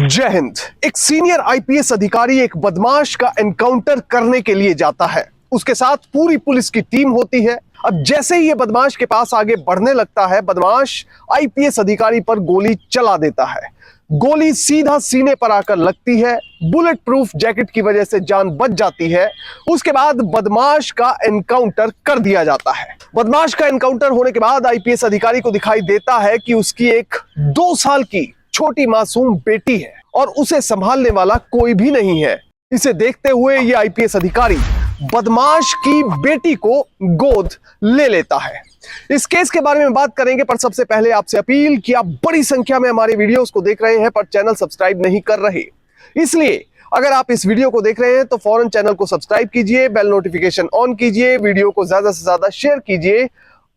जय हिंद। एक senior IPS अधिकारी एक बदमाश का एनकाउंटर करने के लिए जाता है। उसके साथ पूरी पुलिस की टीम होती है। अब जैसे ही ये बदमाश के पास आगे बढ़ने लगता है, बदमाश आईपीएस अधिकारी पर गोली चला देता है। गोली सीधा सीने पर आकर लगती है। बुलेट प्रूफ जैकेट की वजह से जान बच जाती है। उसके बाद बदमाश का एनकाउंटर कर दिया जाता है। बदमाश का एनकाउंटर होने के बाद आईपीएस अधिकारी को दिखाई देता है कि उसकी एक 2 साल की छोटी मासूम बेटी है और उसे संभालने वाला कोई भी नहीं है। इसे देखते हुए ये आईपीएस अधिकारी बदमाश की बेटी को गोद ले लेता है। इस केस के बारे में बात करेंगे, पर सबसे पहले आपसे अपील कि आप बड़ी संख्या में हमारे वीडियोस को देख रहे हैं पर चैनल सब्सक्राइब नहीं कर रहे, इसलिए अगर आप इस वीडियो को देख रहे हैं तो फौरन चैनल को सब्सक्राइब कीजिए, बेल नोटिफिकेशन ऑन कीजिए, वीडियो को ज्यादा से ज्यादा शेयर कीजिए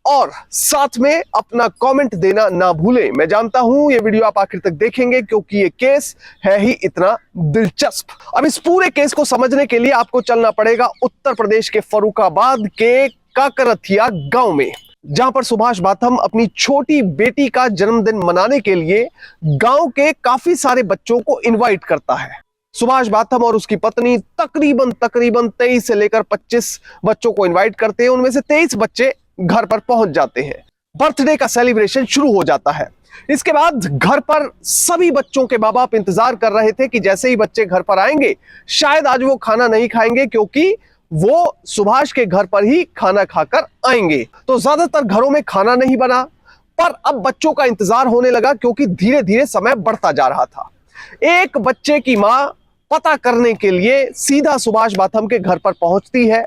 और साथ में अपना कमेंट देना ना भूलें। मैं जानता हूं ये वीडियो आप आखिर तक देखेंगे क्योंकि ये केस है ही इतना दिलचस्प। अब इस पूरे केस को समझने के लिए आपको चलना पड़ेगा उत्तर प्रदेश के फर्रुखाबाद के काकरथिया गांव में, जहां पर सुभाष बाथम अपनी छोटी बेटी का जन्मदिन मनाने के लिए गांव के काफी सारे बच्चों को इनवाइट करता है। सुभाष बाथम और उसकी पत्नी तकरीबन 23 से लेकर 25 बच्चों को इनवाइट करते हैं। उनमें से 23 बच्चे घर पर पहुंच जाते हैं। बर्थडे का सेलिब्रेशन शुरू हो जाता है। इसके बाद घर पर सभी बच्चों के माँ बाप इंतजार कर रहे थे कि जैसे ही बच्चे घर पर आएंगे, शायद आज वो खाना नहीं खाएंगे क्योंकि वो सुभाष के घर पर ही खाना खाकर आएंगे। तो ज्यादातर घरों में खाना नहीं बना, पर अब बच्चों का इंतजार होने लगा क्योंकि धीरे धीरे समय बढ़ता जा रहा था। एक बच्चे की मां पता करने के लिए सीधा सुभाष बाथम के घर पर पहुंचती है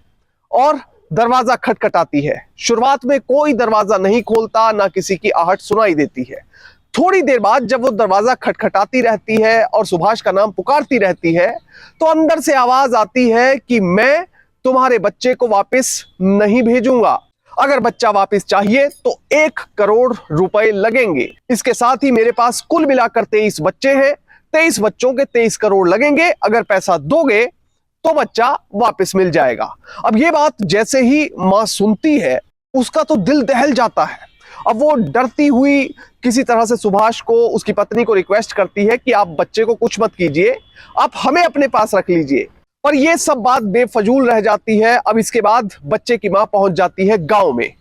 और दरवाजा खटखटाती है। शुरुआत में कोई दरवाजा नहीं खोलता, ना किसी की आहट सुनाई देती है। थोड़ी देर बाद जब वो दरवाजा खटखटाती रहती है और सुभाष का नाम पुकारती रहती है, तो अंदर से आवाज आती है कि मैं तुम्हारे बच्चे को वापस नहीं भेजूंगा। अगर बच्चा वापस चाहिए तो 1 करोड़ रुपए लगेंगे। इसके साथ ही मेरे पास कुल मिलाकर 23 बच्चे हैं, 23 बच्चों के 23 करोड़ लगेंगे। अगर पैसा दोगे तो बच्चा वापस मिल जाएगा। अब ये बात जैसे ही मां सुनती है, उसका तो दिल दहल जाता है। अब वो डरती हुई किसी तरह से सुभाष को, उसकी पत्नी को रिक्वेस्ट करती है कि आप बच्चे को कुछ मत कीजिए, आप हमें अपने पास रख लीजिए। पर यह सब बात बेफजूल रह जाती है। अब इसके बाद बच्चे की मां पहुंच जाती है गांव में।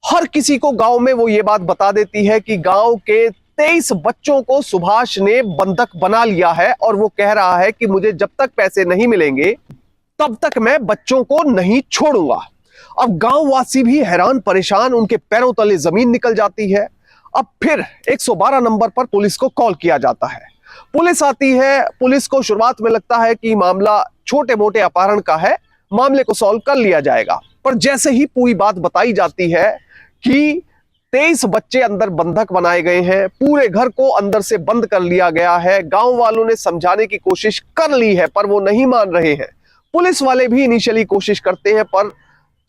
हर किसी को गांव में वो ये बात बता देती है कि गांव के 23 बच्चों को सुभाष ने बंधक बना लिया है और वो कह रहा है कि मुझे जब तक पैसे नहीं मिलेंगे तब तक मैं बच्चों को नहीं छोड़ूंगा। अब गांव वासी भी हैरान परेशान, उनके पैरों तले जमीन निकल जाती है। अब फिर 112 नंबर पर पुलिस को कॉल किया जाता है। पुलिस आती है। पुलिस को शुरुआत में लगता है कि मामला छोटे मोटे अपहरण का है, मामले को सॉल्व कर लिया जाएगा। पर जैसे ही पूरी बात बताई जाती है कि 23 बच्चे अंदर बंधक बनाए गए हैं, पूरे घर को अंदर से बंद कर लिया गया है, गांव वालों ने समझाने की कोशिश कर ली है पर वो नहीं मान रहे हैं। पुलिस वाले भी इनिशियली कोशिश करते हैं पर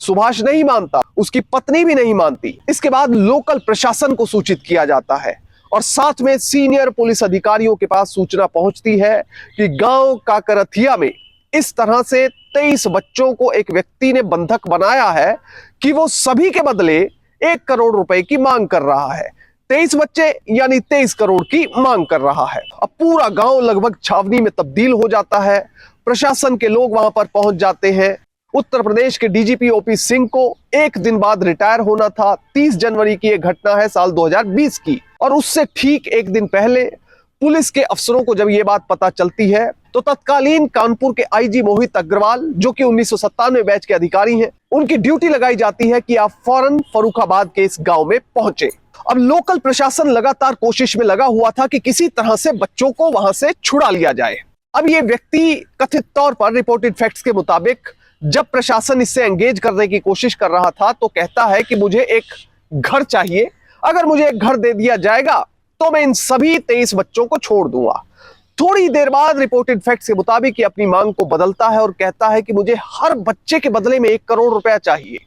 सुभाष नहीं मानता, उसकी पत्नी भी नहीं मानती। इसके बाद लोकल प्रशासन को सूचित किया जाता है और साथ में सीनियर पुलिस अधिकारियों के पास सूचना पहुंचती है कि गांव काकरथिया में इस तरह से 23 बच्चों को एक व्यक्ति ने बंधक बनाया है कि वो सभी के बदले 1 करोड़ रुपए की मांग कर रहा है। 23 बच्चे यानी 23 करोड़ की मांग कर रहा है। अब पूरा गांव लगभग छावनी में तब्दील हो जाता है। प्रशासन के लोग वहां पर पहुंच जाते हैं। उत्तर प्रदेश के डीजीपी ओपी सिंह को 1 दिन बाद रिटायर होना था। 30 जनवरी की यह घटना है साल 2020 की। और उससे ठीक 1 दिन पहले पुलिस के अफसरों को जब यह बात पता चलती है तो तत्कालीन कानपुर के आईजी मोहित अग्रवाल, जो कि 1997 बैच के अधिकारी हैं, उनकी ड्यूटी लगाई जाती है कि आप फौरन फर्रुखाबाद के इस गांव में पहुंचे। अब लोकल प्रशासन लगातार कोशिश में लगा हुआ था कि किसी तरह से बच्चों को वहां से छुड़ा लिया जाए। अब ये व्यक्ति कथित तौर पर रिपोर्टेड फैक्ट्स के मुताबिक जब प्रशासन इससे एंगेज करने की कोशिश कर रहा था तो कहता है कि मुझे एक घर चाहिए, अगर मुझे एक घर दे दिया जाएगा तो मैं इन सभी 23 बच्चों को छोड़ दूंगा। थोड़ी देर बाद रिपोर्टेड फैक्ट्स के मुताबिक अपनी मांग को बदलता है और कहता है कि मुझे हर बच्चे के बदले में 1 करोड़ रुपया चाहिए,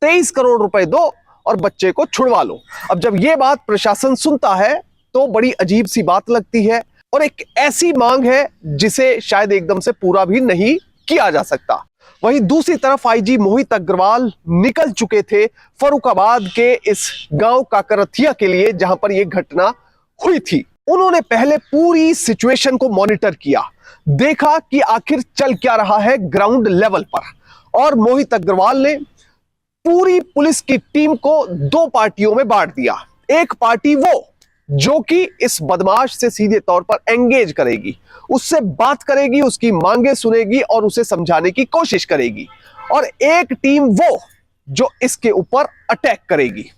23 करोड़ रुपए दो और बच्चे को छुड़वा लो। अब जब यह बात प्रशासन सुनता है तो बड़ी अजीब सी बात लगती है और एक ऐसी मांग है जिसे शायद एकदम से पूरा भी नहीं किया जा सकता। वहीं दूसरी तरफ आईजी मोहित अग्रवाल निकल चुके थे फर्रुखाबाद के इस गांव काकरथिया के लिए जहां पर यह घटना हुई थी। उन्होंने पहले पूरी सिचुएशन को मॉनिटर किया, देखा कि आखिर चल क्या रहा है ग्राउंड लेवल पर। और मोहित अग्रवाल ने पूरी पुलिस की टीम को दो पार्टियों में बांट दिया। एक पार्टी वो जो कि इस बदमाश से सीधे तौर पर एंगेज करेगी, उससे बात करेगी, उसकी मांगे सुनेगी और उसे समझाने की कोशिश करेगी, और एक टीम वो जो इसके ऊपर अटैक करेगी।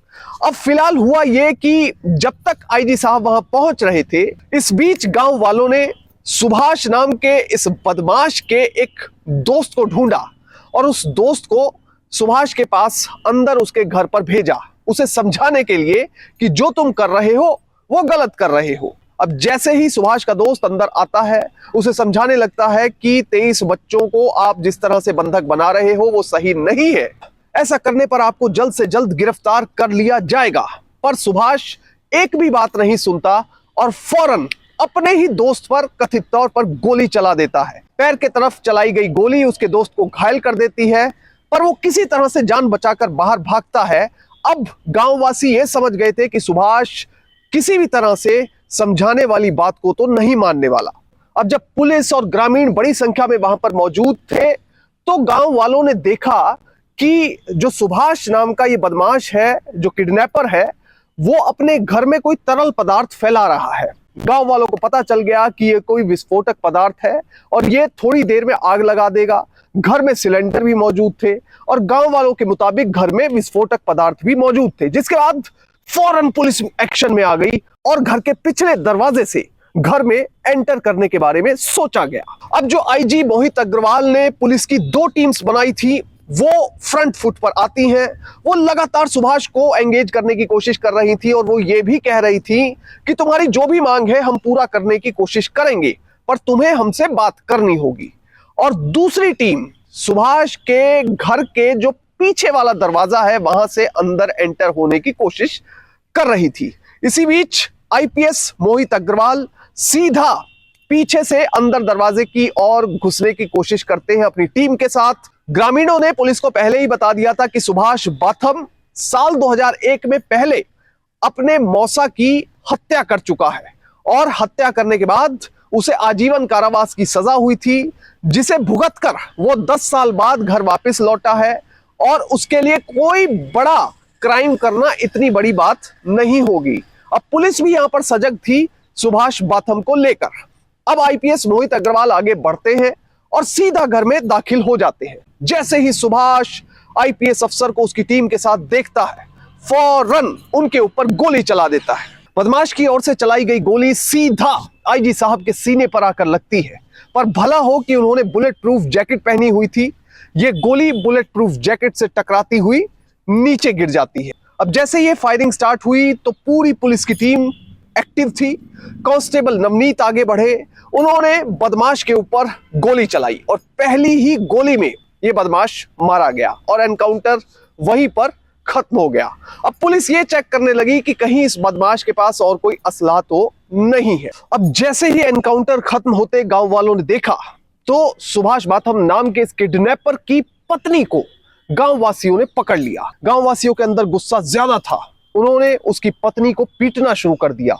अब फिलहाल हुआ यह कि जब तक आईजी साहब वहां पहुंच रहे थे, इस बीच गांव वालों ने सुभाष नाम के इस बदमाश के एक दोस्त को ढूंढा और उस दोस्त को सुभाष के पास अंदर उसके घर पर भेजा, उसे समझाने के लिए कि जो तुम कर रहे हो वो गलत कर रहे हो। अब जैसे ही सुभाष का दोस्त अंदर आता है, उसे समझाने लगता है कि 23 बच्चों को आप जिस तरह से बंधक बना रहे हो वो सही नहीं है, ऐसा करने पर आपको जल्द से जल्द गिरफ्तार कर लिया जाएगा। पर सुभाष एक भी बात नहीं सुनता और फौरन अपने ही दोस्त पर कथित तौर पर गोली चला देता है। पैर के तरफ चलाई गई गोली उसके दोस्त को घायल कर देती है, पर वो किसी तरह से जान बचाकर बाहर भागता है। अब गांववासी ये समझ गए थे कि सुभाष किसी भी तरह से समझाने वाली बात को तो नहीं मानने वाला। अब जब पुलिस और ग्रामीण बड़ी संख्या में वहां पर मौजूद थे, तो गांव वालों ने देखा कि जो सुभाष नाम का ये बदमाश है, जो किडनैपर है, वो अपने घर में कोई तरल पदार्थ फैला रहा है। गांव वालों को पता चल गया कि ये कोई विस्फोटक पदार्थ है और ये थोड़ी देर में आग लगा देगा। घर में सिलेंडर भी मौजूद थे और गांव वालों के मुताबिक घर में विस्फोटक पदार्थ भी मौजूद थे, जिसके बाद फौरन पुलिस एक्शन में आ गई और घर के पिछले दरवाजे से घर में एंटर करने के बारे में सोचा गया। अब जो आईजी मोहित अग्रवाल ने पुलिस की दो टीम्स बनाई थी, वो फ्रंट फुट पर आती हैं। वो लगातार सुभाष को एंगेज करने की कोशिश कर रही थी और वो ये भी कह रही थी कि तुम्हारी जो भी मांग है हम पूरा करने की कोशिश करेंगे, पर तुम्हें हमसे बात करनी होगी। और दूसरी टीम सुभाष के घर के जो पीछे वाला दरवाजा है वहां से अंदर एंटर होने की कोशिश कर रही थी। इसी बीच आईपीएस मोहित अग्रवाल सीधा पीछे से अंदर दरवाजे की ओर घुसने की कोशिश करते हैं अपनी टीम के साथ। ग्रामीणों ने पुलिस को पहले ही बता दिया था कि सुभाष बाथम साल 2001 में पहले अपने मौसा की हत्या कर चुका है और हत्या करने के बाद उसे आजीवन कारावास की सजा हुई थी, जिसे भुगतकर वो 10 साल बाद घर वापस लौटा है। और उसके लिए कोई बड़ा क्राइम करना इतनी बड़ी बात नहीं होगी। अब पुलिस भी यहां पर सजग थी सुभाष बाथम को लेकर। अब आईपीएस मोहित अग्रवाल आगे बढ़ते हैं और सीधा घर में दाखिल हो जाते हैं। जैसे ही सुभाष आईपीएस अफसर को उसकी टीम के साथ देखता है, फौरन उनके ऊपर गोली चला देता है। बदमाश की ओर से चलाई गई गोली सीधा आईजी साहब के सीने पर आकर लगती है, पर भला हो कि उन्होंने बुलेट प्रूफ जैकेट पहनी हुई थी। यह गोली बुलेट प्रूफ जैकेट से टकराती हुई नीचे गिर जाती है। अब जैसे ये फायरिंग स्टार्ट हुई तो पूरी पुलिस की टीम एक्टिव थी। कांस्टेबल नवनीत आगे बढ़े, उन्होंने बदमाश के ऊपर गोली चलाई और पहली ही गोली में यह बदमाश मारा गया और एनकाउंटर वहीं पर खत्म हो गया। अब पुलिस ये चेक करने लगी कि कहीं इस बदमाश के पास और कोई असला तो नहीं है। अब जैसे ही एनकाउंटर खत्म होते गांव वालों ने देखा तो सुभाष बाथम नाम के इस किडनैपर की पत्नी को गांव वासियों ने पकड़ लिया। गांव वासियों के अंदर गुस्सा ज्यादा था, उन्होंने उसकी पत्नी को पीटना शुरू कर दिया।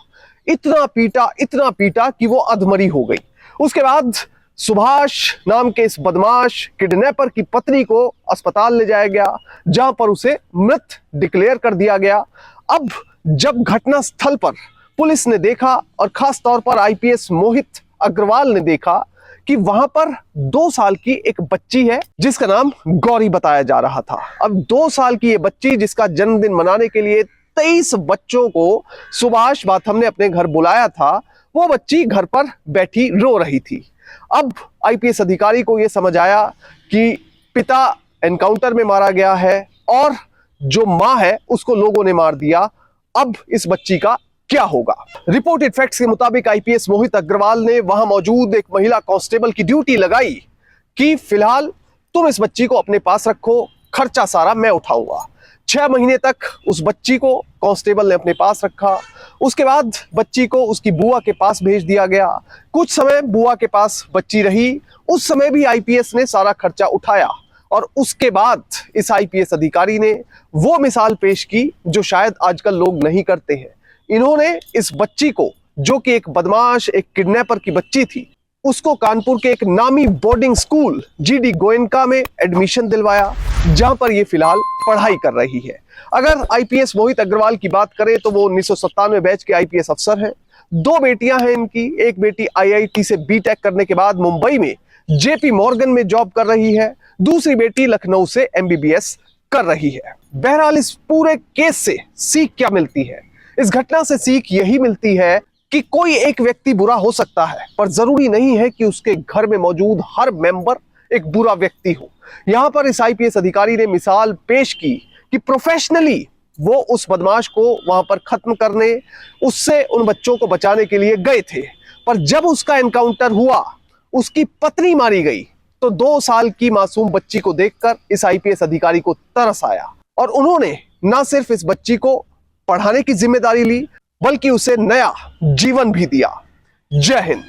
इतना पीटा कि वो अधमरी हो गई। उसके बाद सुभाष नाम के इस बदमाश किडनैपर की पत्नी को अस्पताल ले जाया गया, जहां पर उसे मृत डिक्लेयर कर दिया गया। अब जब घटना स्थल पर पुलिस ने देखा और खास तौर पर आईपीएस मोहित अग्रवाल ने देखा कि वहां पर 2 साल की एक बच्ची है जिसका नाम गौरी बताया जा रहा था। अब 2 साल की ये बच्ची, जिसका जन्मदिन मनाने के लिए 23 बच्चों को सुभाष बाथम ने अपने घर बुलाया था, वो बच्ची घर पर बैठी रो रही थी। अब आईपीएस अधिकारी को यह समझ आया कि पिता एनकाउंटर में मारा गया है और जो मां है उसको लोगों ने मार दिया। अब इस बच्ची का क्या होगा? रिपोर्टेड फैक्ट्स के मुताबिक आईपीएस मोहित अग्रवाल ने वहां मौजूद एक महिला कांस्टेबल की ड्यूटी लगाई कि फिलहाल तुम इस बच्ची को अपने पास रखो, खर्चा सारा मैं उठाऊंगा। 6 महीने तक उस बच्ची को कांस्टेबल ने अपने पास रखा। उसके बाद बच्ची को उसकी बुआ के पास भेज दिया गया। कुछ समय बुआ के पास बच्ची रही, उस समय भी आईपीएस ने सारा खर्चा उठाया। और उसके बाद इस आईपीएस अधिकारी ने वो मिसाल पेश की जो शायद आजकल लोग नहीं करते हैं। इन्होंने इस बच्ची को जो कि एक बदमाश, एक किडनैपर की बच्ची थी, उसको कानपुर के एक नामी बोर्डिंग स्कूल जीडी गोयनका में एडमिशन दिलवाया, जहां पर ये फिलहाल पढ़ाई कर रही है। अगर आईपीएस मोहित अग्रवाल की बात करें तो वो 1997 बैच के आईपीएस अफसर हैं। 2 बेटियां हैं इनकी। एक बेटी आईआईटी से बीटेक करने के बाद मुंबई में जेपी मॉर्गन में जॉब कर रही है, दूसरी बेटी लखनऊ से एमबीबीएस कर रही है। बहरहाल इस पूरे केस से सीख क्या मिलती है? इस घटना से सीख यही मिलती है कि कोई एक व्यक्ति बुरा हो सकता है, पर जरूरी नहीं है कि उसके घर में मौजूद हर मेंबर एक बुरा व्यक्ति हो। यहां पर इस आईपीएस अधिकारी ने मिसाल पेश की कि प्रोफेशनली वो उस बदमाश को वहां पर खत्म करने, उससे उन बच्चों को बचाने के लिए गए थे, पर जब उसका एनकाउंटर हुआ, उसकी पत्नी मारी गई, तो 2 साल की मासूम बच्ची को देखकर इस आईपीएस अधिकारी को तरस आया और उन्होंने ना सिर्फ इस बच्ची को पढ़ाने की जिम्मेदारी ली, बल्कि उसे नया जीवन भी दिया। जय हिंद।